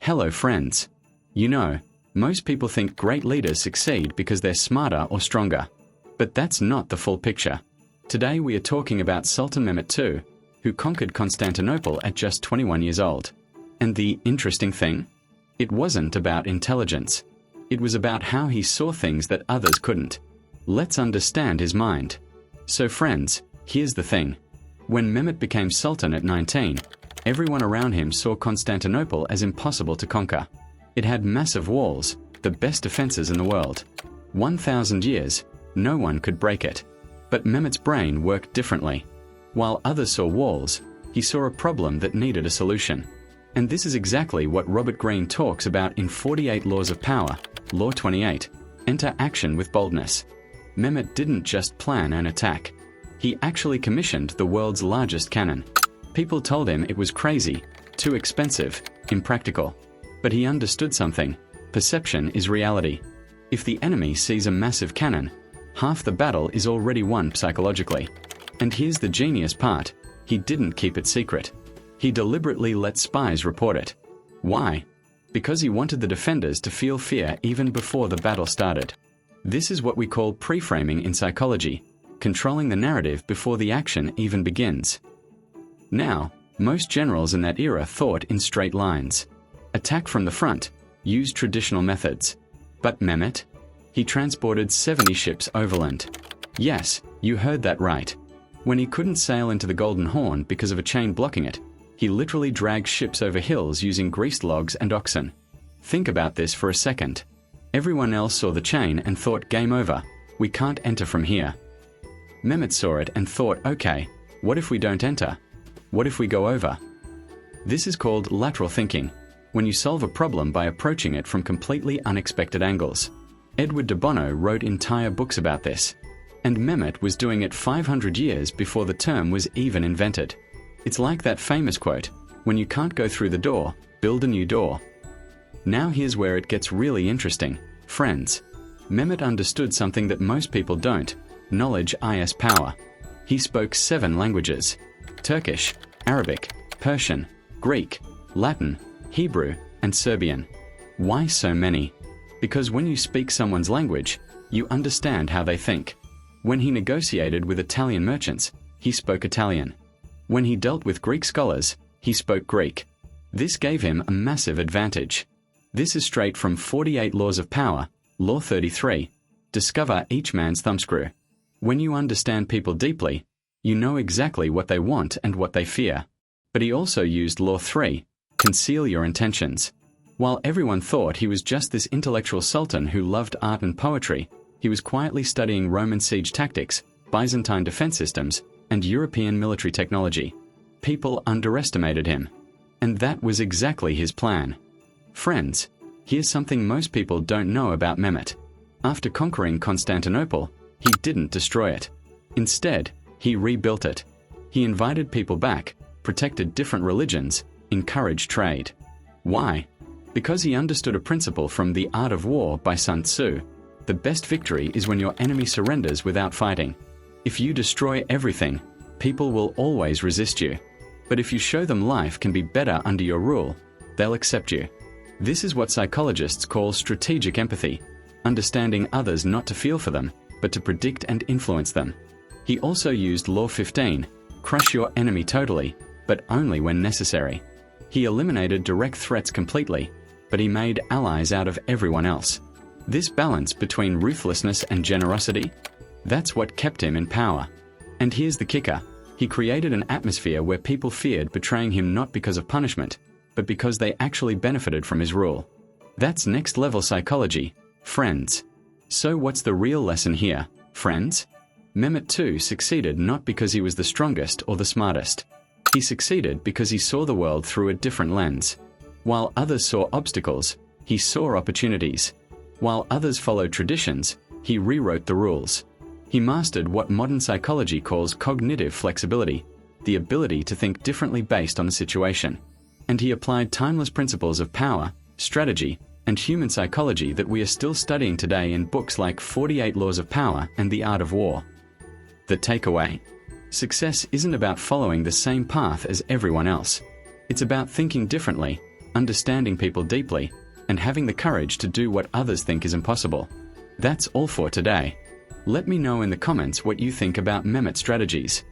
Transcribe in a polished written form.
Hello friends. You know, most people think great leaders succeed because they're smarter or stronger. But that's not the full picture. Today we are talking about Sultan Mehmet II, who conquered Constantinople at just 21 years old. And the interesting thing? It wasn't about intelligence. It was about how he saw things that others couldn't. Let's understand his mind. So friends, here's the thing. When Mehmet became Sultan at 19, everyone around him saw Constantinople as impossible to conquer. It had massive walls, the best defenses in the world. 1,000 years, no one could break it. But Mehmet's brain worked differently. While others saw walls, he saw a problem that needed a solution. And this is exactly what Robert Greene talks about in 48 Laws of Power, Law 28, Enter action with boldness. Mehmet didn't just plan an attack. He actually commissioned the world's largest cannon. People told him it was crazy, too expensive, impractical. But he understood something. Perception is reality. If the enemy sees a massive cannon, half the battle is already won psychologically. And here's the genius part. He didn't keep it secret. He deliberately let spies report it. Why? Because he wanted the defenders to feel fear even before the battle started. This is what we call pre-framing in psychology, controlling the narrative before the action even begins. Now, most generals in that era thought in straight lines. Attack from the front, use traditional methods. But Mehmet? He transported 70 ships overland. Yes, you heard that right. When he couldn't sail into the Golden Horn because of a chain blocking it, he literally dragged ships over hills using greased logs and oxen. Think about this for a second. Everyone else saw the chain and thought, game over, we can't enter from here. Mehmet saw it and thought, okay, what if we don't enter? What if we go over? This is called lateral thinking, when you solve a problem by approaching it from completely unexpected angles. Edward de Bono wrote entire books about this. And Mehmet was doing it 500 years before the term was even invented. It's like that famous quote, when you can't go through the door, build a new door. Now here's where it gets really interesting. Friends, Mehmet understood something that most people don't. Knowledge is power. He spoke 7 languages: Turkish, Arabic, Persian, Greek, Latin, Hebrew, and Serbian. Why so many? Because when you speak someone's language, you understand how they think. When he negotiated with Italian merchants, he spoke Italian. When he dealt with Greek scholars, he spoke Greek. This gave him a massive advantage. This is straight from 48 Laws of Power, Law 33. Discover each man's thumbscrew. When you understand people deeply, you know exactly what they want and what they fear. But he also used Law 3, conceal your intentions. While everyone thought he was just this intellectual sultan who loved art and poetry, he was quietly studying Roman siege tactics, Byzantine defense systems, and European military technology. People underestimated him. And that was exactly his plan. Friends, here's something most people don't know about Mehmet. After conquering Constantinople, he didn't destroy it. Instead, he rebuilt it. He invited people back, protected different religions, encouraged trade. Why? Because he understood a principle from The Art of War by Sun Tzu. The best victory is when your enemy surrenders without fighting. If you destroy everything, people will always resist you. But if you show them life can be better under your rule, they'll accept you. This is what psychologists call strategic empathy, understanding others not to feel for them, but to predict and influence them. He also used Law 15, crush your enemy totally, but only when necessary. He eliminated direct threats completely, but he made allies out of everyone else. This balance between ruthlessness and generosity, that's what kept him in power. And here's the kicker. He created an atmosphere where people feared betraying him not because of punishment, but because they actually benefited from his rule. That's next-level psychology, friends. So what's the real lesson here, friends? Mehmet II succeeded not because he was the strongest or the smartest. He succeeded because he saw the world through a different lens. While others saw obstacles, he saw opportunities. While others followed traditions, he rewrote the rules. He mastered what modern psychology calls cognitive flexibility, the ability to think differently based on a situation. And he applied timeless principles of power, strategy, and human psychology that we are still studying today in books like 48 Laws of Power and The Art of War. The takeaway: success isn't about following the same path as everyone else. It's about thinking differently, understanding people deeply, and having the courage to do what others think is impossible. That's all for today. Let me know in the comments what you think about Mehmet's strategies.